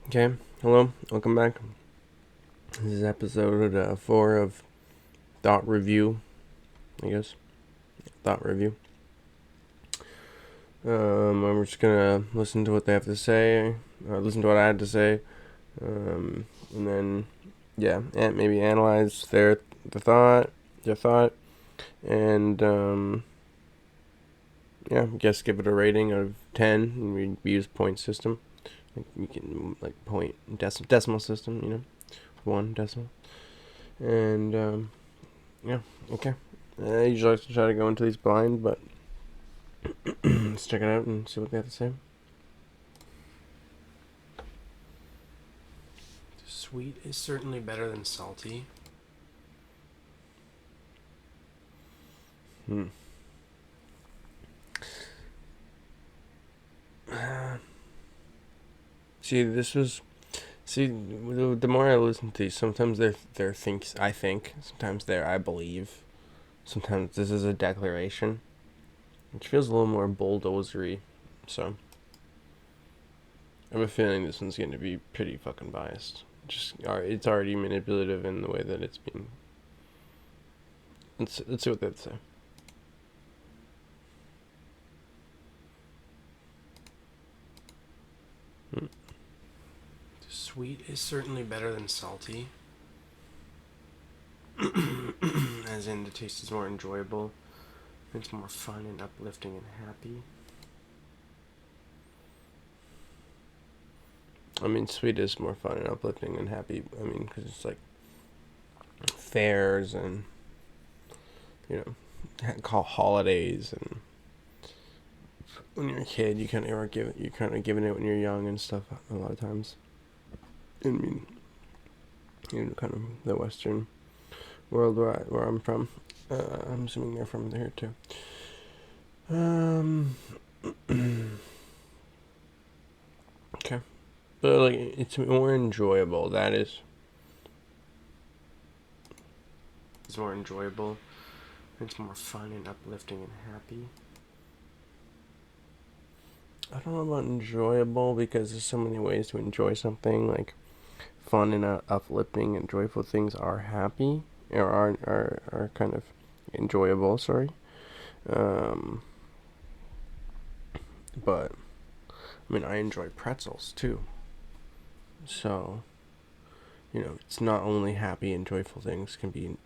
Okay, hello, welcome back. This is episode 4 of Thought Review, I guess. Thought Review. I'm just gonna listen to what they have to say, listen to what I had to say, and then, yeah, and maybe analyze their thought, and, yeah, I guess give it a rating out of 10, and we use point system. Like, you can, like, point, decimal system, 1 decimal. And, yeah, okay. I usually like to try to go into these blind, but let's check it out and see what they have to say. Sweet is certainly better than salty. Hmm. See, this was. See, the more I listen to these, sometimes they're thinks I think, sometimes they're I believe, sometimes this is a declaration, which feels a little more bulldozery. So I have a feeling this one's going to be pretty fucking biased. It's already manipulative in the way that it's being. Let's see what they have to say. Hmm. Sweet is certainly better than salty. As in, the taste is more enjoyable. It's more fun and uplifting and happy. I mean, sweet is more fun and uplifting and happy. I mean, because it's like fairs and you call holidays, and when you're a kid, you kind of giving it when you're young and stuff. A lot of times, I mean, kind of the Western world where I'm from. I'm assuming they're from here too. Um. Okay, but like it's more enjoyable. That is. It's more enjoyable. It's more fun and uplifting and happy. I don't know about enjoyable because there's so many ways to enjoy something. Like fun and uplifting and joyful things are happy or are kind of enjoyable. Sorry, um, but I mean I enjoy pretzels too. So it's not only happy and joyful things can be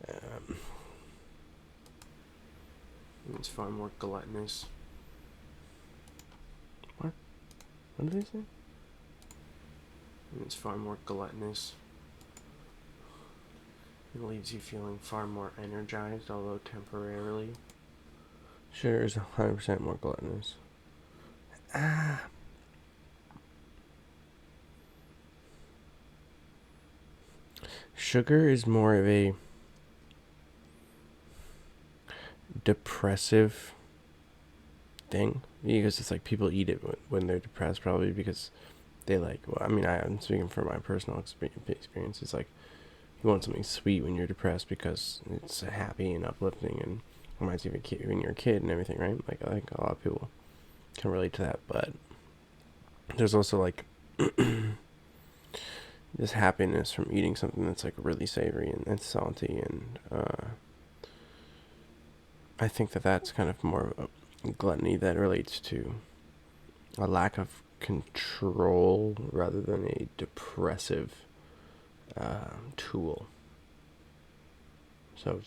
um, It's far more gluttonous. what did they say? It's far more gluttonous. It leaves you feeling far more energized, although temporarily. Sugar is 100% more gluttonous. Ah. Sugar is more of a depressive thing because it's like people eat it when they're depressed, probably because they like. Well, I mean, I'm speaking from my personal experience. It's like you want something sweet when you're depressed because it's happy and uplifting and reminds you of a kid when you're a kid and everything, right? Like I think a lot of people can relate to that, but there's also like this happiness from eating something that's like really savory and salty, and I think that's kind of more of a gluttony that relates to a lack of control rather than a depressive tool. So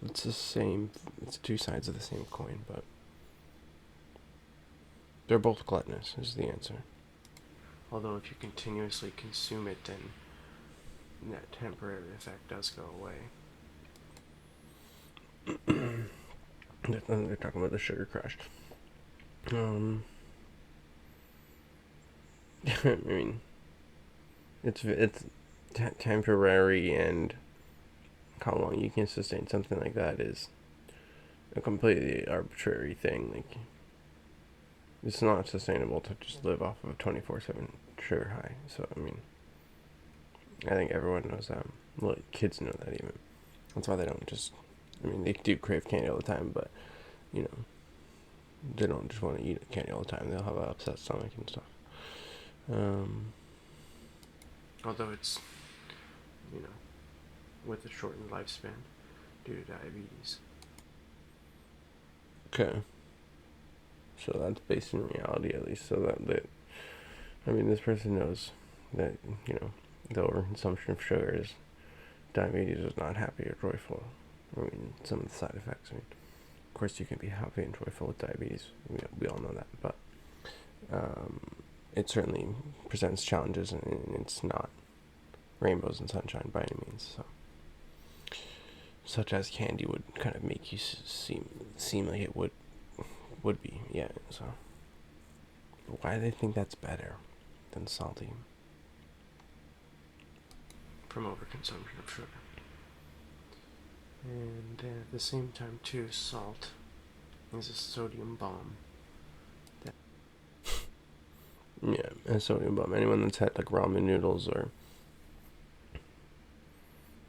it's the same. It's two sides of the same coin, but they're both gluttonous. Is the answer. Although, if you continuously consume it, then that temporary effect does go away. They're talking about the sugar crash. Um, I mean, it's temporary, and how long you can sustain something like that is a completely arbitrary thing. Like, it's not sustainable to just live off of a 24/7 sugar high. So, I mean, I think everyone knows that. Well, kids know that even. That's why they don't just. I mean, they do crave candy all the time, but, you know, they don't just want to eat candy all the time. They'll have an upset stomach and stuff. Although it's, you know, with a shortened lifespan due to diabetes. Okay. So that's based in reality, at least. So this person knows that, the overconsumption of sugars, diabetes is not happy or joyful. Some of the side effects. Of course, you can be happy and joyful with diabetes. We all know that. But it certainly presents challenges, and it's not rainbows and sunshine by any means. So, such as candy would kind of make you seem like it would be. Yeah. So, why do they think that's better than salty? From overconsumption of sugar. And at the same time, too, salt is a sodium bomb. Yeah, a sodium bomb. Anyone that's had like ramen noodles or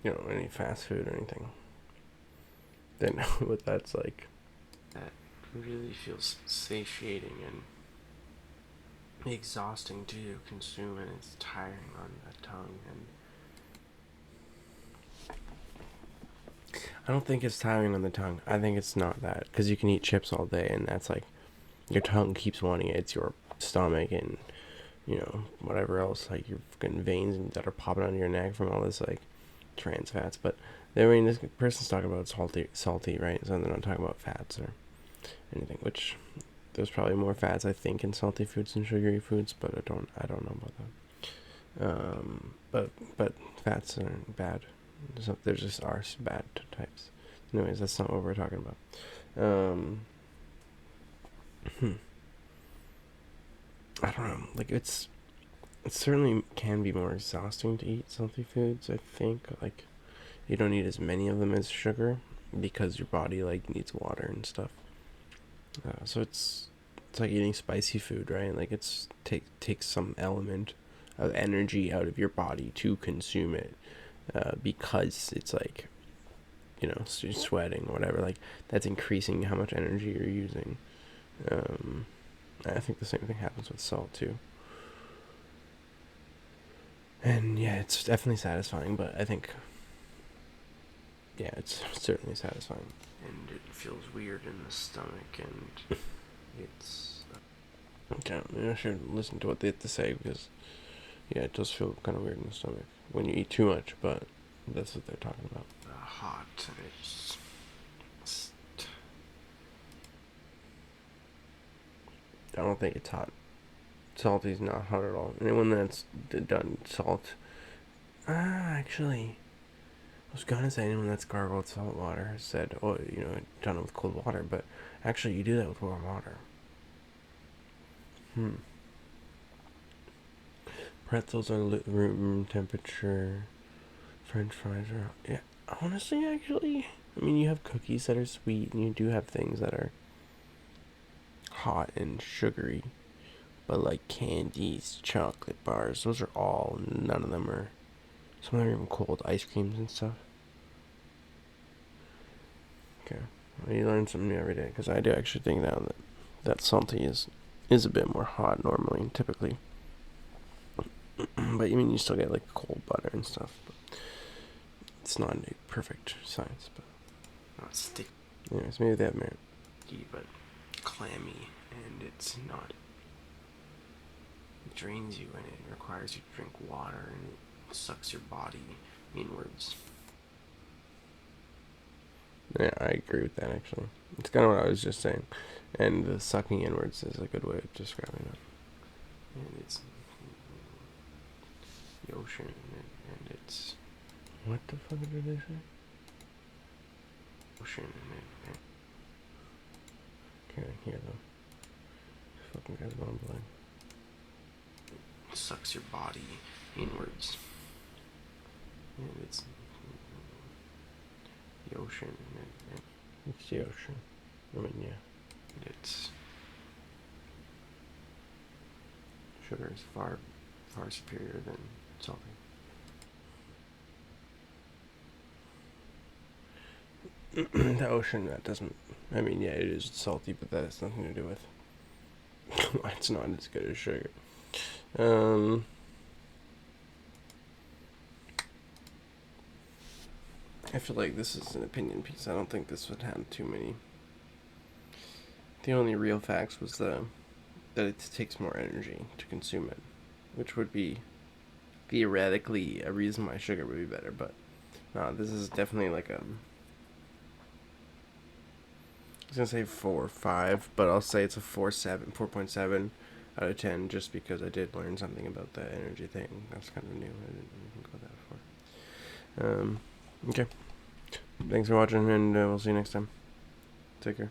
any fast food or anything, they know what that's like. That really feels satiating and exhausting to consume, and it's tiring on the tongue. And I don't think it's tiring on the tongue. I think it's not that, because you can eat chips all day, and that's like your tongue keeps wanting it. It's your stomach and whatever else, like your fucking veins that are popping out of your neck from all this like trans fats. But this person's talking about salty, right? So they're not talking about fats or anything. Which there's probably more fats, I think, in salty foods than sugary foods, but I don't know about that. But fats aren't bad. So there just are bad types. Anyways, that's not what we're talking about. I don't know. Like it certainly can be more exhausting to eat salty foods. I think like you don't need as many of them as sugar because your body like needs water and stuff. So it's like eating spicy food, right? Like it's takes some element of energy out of your body to consume it, because it's like sweating or whatever. Like that's increasing how much energy you're using. I think the same thing happens with salt too. And yeah, it's definitely satisfying, but I think, yeah, it's certainly satisfying. And it feels weird in the stomach, and it's... Okay, I should listen to what they have to say, because, yeah, it does feel kind of weird in the stomach when you eat too much, but that's what they're talking about. Hot, and I don't think it's hot. Salty's not hot at all. Anyone that's done salt... actually... I was gonna say anyone that's gargled salt water has said, done it with cold water, but actually you do that with warm water. Pretzels are room temperature. French fries are... Yeah, honestly, actually... you have cookies that are sweet, and you do have things that are hot and sugary. But like candies, chocolate bars, those are all... None of them are... Some of them are even cold. Ice creams and stuff. Okay. Well, you learn something new every day, because I do actually think now that salty is a bit more hot normally, typically. But you still get like cold butter and stuff. But it's not a perfect science, but not sticky. Anyways, maybe they have merit. But clammy, and it's not. It drains you, and it requires you to drink water, and it sucks your body inwards. Yeah, I agree with that, actually. It's kind of what I was just saying. And the sucking inwards is a good way of describing it. And it's the ocean, and it's... What the fuck did they say? Ocean, and can't hear them. Fucking guy's mumbling. It sucks your body inwards. And it's the ocean, and it's the ocean. Yeah. It's... Sugar is far, far superior than salty. The ocean, that doesn't... yeah, it is salty, but that has nothing to do with... It's not as good as sugar. Um, I feel like this is an opinion piece. I don't think this would have too many. The only real facts was that it takes more energy to consume it, which would be theoretically a reason why sugar would be better. But no, this is definitely like I was gonna say 4 or 5, but I'll say it's a 4.7 out of 10, just because I did learn something about that energy thing. That's kind of new. I didn't really think about that before. Okay. Thanks for watching, and we'll see you next time. Take care.